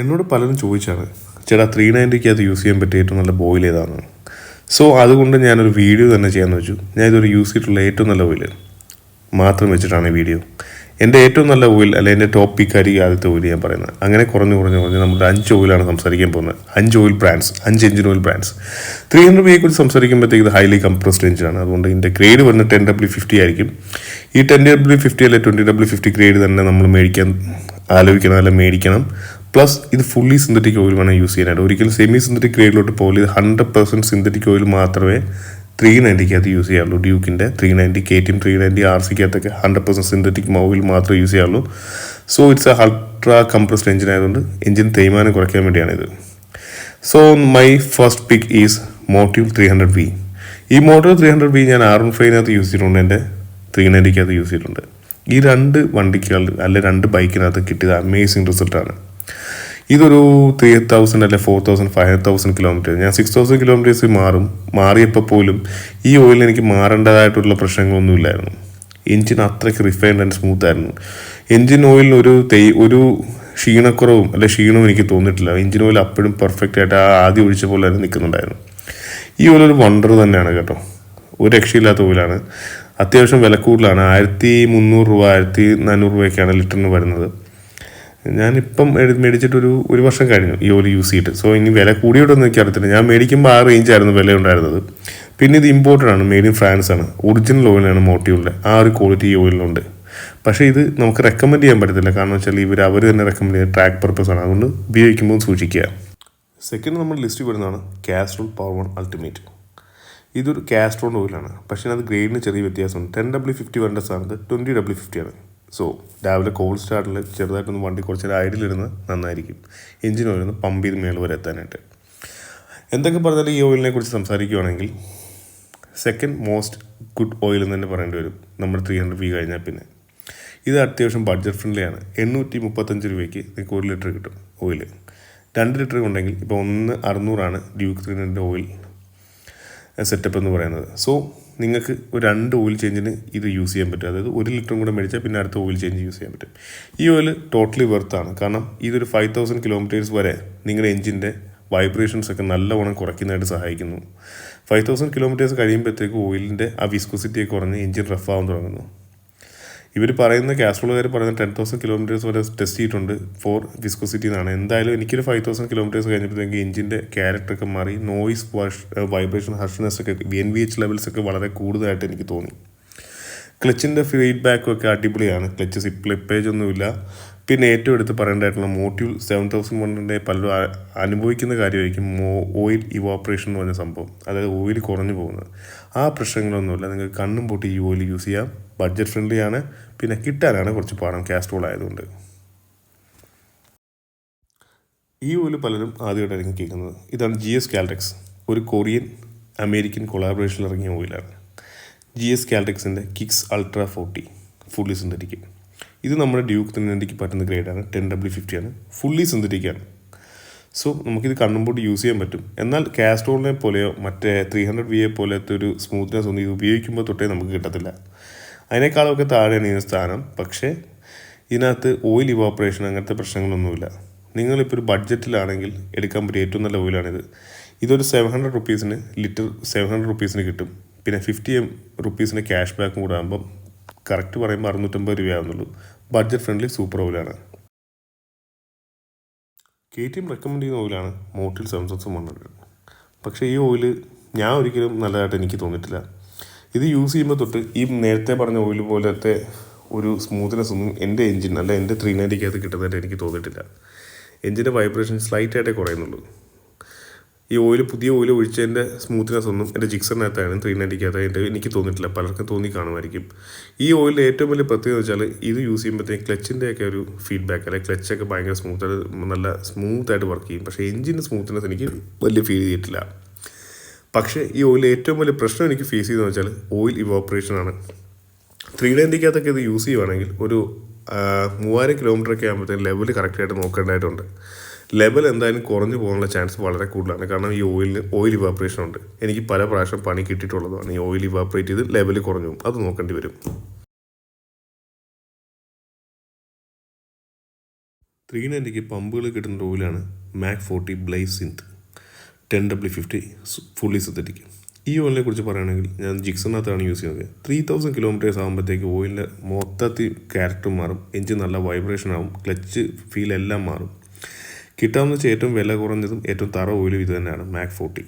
എന്നോട് പലരും ചോദിച്ചാണ്, ചേട്ടാ 390 യൂസ് ചെയ്യാൻ പറ്റിയ ഏറ്റവും നല്ല ഓയിൽ ഏതാണ്? സോ അതുകൊണ്ട് ഞാനൊരു വീഡിയോ തന്നെ ചെയ്യാമെന്ന് വെച്ചു. ഞാൻ ഇതൊരു യൂസ് ചെയ്തിട്ടുള്ള ഏറ്റവും നല്ല ഓയിൽ മാത്രം വെച്ചിട്ടാണ് ഈ വീഡിയോ. എൻ്റെ ഏറ്റവും നല്ല ഓയിൽ അല്ലെങ്കിൽ എൻ്റെ ടോപ്പ് പിക്കായിരിക്കും ആദ്യത്തെ ഓയിൽ ഞാൻ പറയുന്നത്. അങ്ങനെ കുറഞ്ഞ് നമ്മുടെ 5 ഓയിലാണ് സംസാരിക്കാൻ പോകുന്നത്. 5 oil brands, 5 engine oil brands. 300 കുറിച്ച് സംസാരിക്കുമ്പോഴത്തേക്ക് ഇത് ഹൈലി കംപ്രസ്ഡ് എഞ്ചിനാണ്. അതുകൊണ്ട് ഇതിൻ്റെ ഗ്രേഡ് വരുന്നത് 10W50 ആയിരിക്കും. ഈ 10W50 അല്ലെങ്കിൽ 20W50 ഗ്രേഡ് തന്നെ നമ്മൾ ആലോചിക്കണം, അല്ലെങ്കിൽ മേടിക്കണം. പ്ലസ് ഇത് ഫുള്ളി സിന്തറ്റിക് ഓയിൽ വേണം യൂസ് ചെയ്യാനായിട്ട്. ഒരിക്കലും സെമി സിന്തറ്റിക് ഗ്രേഡിലോട്ട് പോകില്ല. ഇത് 100% സിന്തറ്റിക് ഓയിൽ മാത്രമേ 390 യൂസ് ചെയ്യാറുള്ളൂ. ഡ്യൂക്കിൻ്റെ 390, KTM 390, RC-ക്കകത്തൊക്കെ 100% സിന്തറ്റിക് ഓയിൽ മാത്രമേ യൂസ് ചെയ്യാറുള്ളൂ. So it's A ultra compressed engine ആയതുകൊണ്ട് എഞ്ചിൻ തേയ്മാനം കുറയ്ക്കാൻ വേണ്ടിയാണിത്. So my first pick is motive 300V. ഈ മോട്ടീവ് 300V ഞാൻ R15 യൂസ് ചെയ്തിട്ടുണ്ട്, എൻ്റെ 390 യൂസ് ചെയ്തിട്ടുണ്ട്. ഈ രണ്ട് വണ്ടിക്കുകൾ അല്ലെ രണ്ട് ബൈക്കിനകത്ത് കിട്ടിയത് അമേസിങ് റിസൾട്ടാണ്. ഇതൊരു 3000 അല്ലെ 4000 5000 കിലോമീറ്റർ, ഞാൻ 6000 കിലോമീറ്റേഴ്സ് മാറിയപ്പോൾ പോലും ഈ ഓയിൽ എനിക്ക് മാറേണ്ടതായിട്ടുള്ള പ്രശ്നങ്ങളൊന്നുമില്ലായിരുന്നു. എഞ്ചിൻ അത്രയ്ക്ക് റിഫൈൻഡ് ആൻഡ് സ്മൂത്ത് ആയിരുന്നു. എഞ്ചിൻ ഓയിലിന് ഒരു ക്ഷീണക്കുറവും ക്ഷീണവും എനിക്ക് തോന്നിയിട്ടില്ല. എഞ്ചിൻ ഓയിൽ അപ്പോഴും പെർഫെക്റ്റ് ആയിട്ട് ആദ്യം ഒഴിച്ച പോലെ തന്നെ നിൽക്കുന്നുണ്ടായിരുന്നു. ഈ ഓയിൽ ഒരു വണ്ടർ തന്നെയാണ് കേട്ടോ. ഒരു രക്ഷയില്ലാത്ത ഓയിലാണ്. അത്യാവശ്യം വില കൂടുതലാണ്. 1300 രൂപ 1400 രൂപയൊക്കെയാണ് ലിറ്ററിന് വരുന്നത്. ഞാനിപ്പം മേടിച്ചിട്ട് ഒരു വർഷം കഴിഞ്ഞു ഈ ഓയിൽ യൂസ് ചെയ്തിട്ട്. സോ ഇനി വില കൂടിയോട്ടൊന്നും എനിക്ക് അറിയത്തില്ല. ഞാൻ മേടിക്കുമ്പോൾ ആ റേഞ്ചായിരുന്നു വില ഉണ്ടായിരുന്നത്. പിന്നെ ഇത് ഇമ്പോർട്ടഡ് ആണ്, മെയ്ഡ് ഇൻ ഫ്രാൻസ് ആണ്. ഒറിജിനൽ ഓയിലാണ് മോട്ടീവിൻ്റെ. ആ ഒരു ക്വാളിറ്റി ഈ ഓയിലുണ്ട്. പക്ഷേ ഇത് നമുക്ക് റെക്കമെൻഡ് ചെയ്യാൻ പറ്റത്തില്ല. കാരണം വെച്ചാൽ അവർ തന്നെ റെക്കമെൻഡ് ചെയ്യുന്ന ട്രാക്ക് പർപ്പസ് ആണ്. അതുകൊണ്ട് ഉപയോഗിക്കുമ്പോൾ സൂക്ഷിക്കുക. സെക്കൻഡ് നമ്മൾ ലിസ്റ്റ് വരുന്നതാണ് കാസ്ട്രോൾ പവർ അൾട്ടിമേറ്റ്. ഇതൊരു കാസ്ട്രോൾ ഓയിലാണ്. പക്ഷേ അത് ഗ്രേഡിന് ചെറിയ വ്യത്യാസമുണ്ട്. 10W50 വേണ്ട സ്ഥാനത്ത് 20W50 ആണ്. സോ രാവിലെ കോൾഡ് സ്റ്റാർട്ടിൽ ചെറുതായിട്ടൊന്ന് വണ്ടി കുറച്ച് ഐഡിലിരുന്ന് നന്നായിരിക്കും. എഞ്ചിൻ ഓയിലൊന്ന് പമ്പ് ചെയ്ത് മേൾ വരെ എത്താനായിട്ട്. എന്തൊക്കെ പറഞ്ഞാലും ഈ ഓയിലിനെ കുറിച്ച് സംസാരിക്കുകയാണെങ്കിൽ സെക്കൻഡ് മോസ്റ്റ് ഗുഡ് ഓയിൽ എന്ന് തന്നെ പറയേണ്ടി വരും നമ്മുടെ 300V കഴിഞ്ഞാൽ. പിന്നെ ഇത് അത്യാവശ്യം ബഡ്ജറ്റ് ഫ്രണ്ട്ലി ആണ്. 835 രൂപയ്ക്ക് നിങ്ങൾക്ക് 1 ലിറ്റർ കിട്ടും ഓയിൽ. 2 ലിറ്റർ ഉണ്ടെങ്കിൽ ഇപ്പോൾ 1600 ഡ്യൂക്ക് 300 ഓയിൽ സെറ്റപ്പ് എന്ന് പറയുന്നത്. സോ നിങ്ങൾക്ക് ഒരു 2 ഓയിൽ ചേഞ്ചിന് ഇത് യൂസ് ചെയ്യാൻ പറ്റും. അതായത് 1 ലിറ്ററും കൂടെ മേടിച്ചാൽ പിന്നെ അടുത്ത ഓയിൽ ചേഞ്ച് യൂസ് ചെയ്യാൻ പറ്റും. ഈ ഓയിൽ ടോട്ടലി വെർത്താണ്. കാരണം ഇതൊരു 5000 കിലോമീറ്റേഴ്സ് വരെ നിങ്ങളുടെ എഞ്ചിൻ്റെ വൈബ്രേഷൻസ് ഒക്കെ നല്ലവണ്ണം കുറയ്ക്കുന്നതായിട്ട് സഹായിക്കുന്നു. 5000 കിലോമീറ്റേഴ്സ് കഴിയുമ്പോഴത്തേക്ക് ഓയിലിൻ്റെ ആ വിസ്കോസിറ്റിയൊക്കെ കുറഞ്ഞ് എഞ്ചിൻ റഫ് ആവാൻ തുടങ്ങുന്നു. ഇവർ പറയുന്ന കാസ്ട്രോളുകാർ പറയുന്ന 10,000 കിലോമീറ്റേഴ്സ് വരെ ടെസ്റ്റ് ചെയ്തിട്ടുണ്ട് ഫോർ വിസ്കോസിറ്റി എന്നാണ്. എന്തായാലും എനിക്കൊരു 5000 കിലോമീറ്റേഴ്സ് കഴിഞ്ഞപ്പോഴത്തേക്ക് എഞ്ചിൻ്റെ ക്യാരക്ടറൊക്കെ മാറി. നോയിസ് വൈബ്രേഷൻ ഹർഷ്നെസ് ഒക്കെ NVH ലെവൽസ് ഒക്കെ വളരെ കൂടുതലായിട്ട് എനിക്ക് തോന്നി. ക്ലച്ചിൻ്റെ ഫീഡ്ബാക്കും ഒക്കെ അടിപൊളിയാണ്. ക്ലച്ച് സ്ലിപ്പേജ് ഒന്നുമില്ല. പിന്നെ ഏറ്റവും എടുത്ത് പറയേണ്ടതായിട്ടുള്ള മോട്ടീവ് 7100 പലരും അനുഭവിക്കുന്ന കാര്യമായിരിക്കും ഓയിൽ ഇവാപ്പറേഷൻ എന്ന് പറഞ്ഞ സംഭവം. അതായത് ഓയിൽ കുറഞ്ഞു പോകുന്നത്. ആ പ്രശ്നങ്ങളൊന്നുമില്ല. നിങ്ങൾക്ക് കണ്ണും പൊട്ടി ഈ ഓയിൽ യൂസ് ചെയ്യാം. ബഡ്ജറ്റ് ഫ്രണ്ട്ലി ആണ്. പിന്നെ കിട്ടാനാണ് കുറച്ച് പാടം കാസ്ട്രോൾ ആയതുകൊണ്ട്. ഈ ഓയിൽ പലരും ആദ്യമായിട്ടായിരിക്കും കേൾക്കുന്നത്. ഇതാണ് GS Caltex, ഒരു കൊറിയൻ അമേരിക്കൻ കൊളാബറേഷനിൽ ഇറങ്ങിയ ഓയിലാണ്. GS Caltexൻ്റെ കിക്സ് അൾട്രാ 40 ഫുള്ളി സിന്തറ്റിക്. ഇത് നമ്മുടെ ഡ്യൂക്ക് 390 പറ്റുന്ന ഗ്രേഡാണ്. 10W50 ആണ്. ഫുള്ളി സിന്തറ്റിക് ആണ്. സോ നമുക്കിത് കണ്ണുമ്പോട്ട് യൂസ് ചെയ്യാൻ പറ്റും. എന്നാൽ കാസ്ട്രോളിനെ പോലെയോ മറ്റേ 300V പോലത്തെ ഒരു സ്മൂത്ത്നെസ് ഒന്നും ഇത് ഉപയോഗിക്കുമ്പോൾ തൊട്ടേ നമുക്ക് കിട്ടത്തില്ല. അതിനേക്കാളൊക്കെ താഴെയാണ് ഇതിന് സ്ഥാനം. പക്ഷേ ഇതിനകത്ത് ഓയിൽ ഇവാപ്പറേഷൻ അങ്ങനത്തെ പ്രശ്നങ്ങളൊന്നുമില്ല. നിങ്ങളിപ്പോൾ ഒരു ബഡ്ജറ്റിലാണെങ്കിൽ എടുക്കാൻ പറ്റിയ ഏറ്റവും നല്ല ഓയിലാണിത്. ഇതൊരു 700 റുപ്പീസിന് ലിറ്റർ 700 റുപ്പീസിന് കിട്ടും. പിന്നെ 50 റുപ്പീസിൻ്റെ ക്യാഷ് ബാക്കും കൂടെ ആകുമ്പം കറക്റ്റ് പറയുമ്പോൾ 650 രൂപയാകുന്നുള്ളൂ. ബഡ്ജറ്റ് ഫ്രണ്ട്ലി സൂപ്പർ ഓയിലാണ്. KTM റെക്കമെൻഡ് ചെയ്യുന്ന ഓയിലാണ് മോട്ടിൽ 7600. പക്ഷേ ഈ ഓയിൽ ഞാൻ ഒരിക്കലും നല്ലതായിട്ട് എനിക്ക് തോന്നിയിട്ടില്ല. ഇത് യൂസ് ചെയ്യുമ്പോൾ തൊട്ട് ഈ നേരത്തെ പറഞ്ഞ ഓയിൽ പോലത്തെ ഒരു സ്മൂത്ത്നെസ് ഒന്നും എൻ്റെ എഞ്ചിൻ എൻ്റെ 390 കിട്ടുന്നതായിട്ട് എനിക്ക് തോന്നിയിട്ടില്ല. എഞ്ചിൻ്റെ വൈബ്രേഷൻ സ്ലൈറ്റായിട്ടേ കുറയുന്നുള്ളൂ. ഈ പുതിയ ഓയിൽ ഒഴിച്ചതിൻ്റെ സ്മൂത്ത്നെസ് ഒന്നും എൻ്റെ ജിക്സറിനകത്തായാലും 390 എനിക്ക് തോന്നിയിട്ടില്ല. പലർക്കും തോന്നി കാണുമായിരിക്കും. ഈ ഓയിലിൻ്റെ ഏറ്റവും വലിയ പ്രത്യേകത വെച്ചാൽ ഇത് യൂസ് ചെയ്യുമ്പോഴത്തേക്ക് ക്ലച്ചിൻ്റെയൊക്കെ ഒരു ഫീഡ്ബാക്ക് ക്ലച്ചൊക്കെ ഭയങ്കര നല്ല സ്മൂത്തായിട്ട് വർക്ക് ചെയ്യും. പക്ഷേ എഞ്ചിൻ്റെ സ്മൂത്ത്നെസ് എനിക്ക് വലിയ ഫീൽ ചെയ്തിട്ടില്ല. പക്ഷേ ഈ ഓയിൽ ഏറ്റവും വലിയ പ്രശ്നം എനിക്ക് ഫേസ് ചെയ്തതെന്ന് വെച്ചാൽ ഓയിൽ ഇവാപ്പറേഷനാണ്. 390 ഇത് യൂസ് ചെയ്യുവാണെങ്കിൽ ഒരു 3000 കിലോമീറ്ററൊക്കെ ആകുമ്പോഴത്തേക്കും ലെവൽ കറക്റ്റായിട്ട് നോക്കേണ്ടതായിട്ടുണ്ട്. ലെവൽ എന്തായാലും കുറഞ്ഞു പോകാനുള്ള ചാൻസ് വളരെ കൂടുതലാണ്. കാരണം ഈ ഓയിൽ ഇവാപ്പറേഷൻ ഉണ്ട്. എനിക്ക് പല പ്രാവശ്യം പണി കിട്ടിയിട്ടുള്ളതാണ്. ഈ ഓയിൽ ഇവാപ്പറേറ്റ് ചെയ്ത് ലെവൽ കുറഞ്ഞു പോകും. അത് നോക്കേണ്ടി വരും. 390ക്ക് പമ്പുകൾ കിട്ടുന്ന ഓയിലാണ് MAK 40 blaze synth 10W50 fully synthetic. ഈ ഓയിലിനെ കുറിച്ച് പറയുകയാണെങ്കിൽ ഞാൻ ജിക്സണിനകത്താണ് യൂസ് ചെയ്യുന്നത്. 3000 കിലോമീറ്റേഴ്സ് ആകുമ്പോഴത്തേക്ക് ഓയിലിൻ്റെ മൊത്തത്തിൽ ക്യാരക്ടർ മാറും, എഞ്ചിൻ നല്ല വൈബ്രേഷൻ ആവും, ക്ലച്ച് ഫീൽ എല്ലാം മാറും. കിട്ടാവുന്ന വെച്ചാൽ ഏറ്റവും വില കുറഞ്ഞതും ഏറ്റവും തറ ഓയിലും ഇത് തന്നെയാണ് മാക് 40.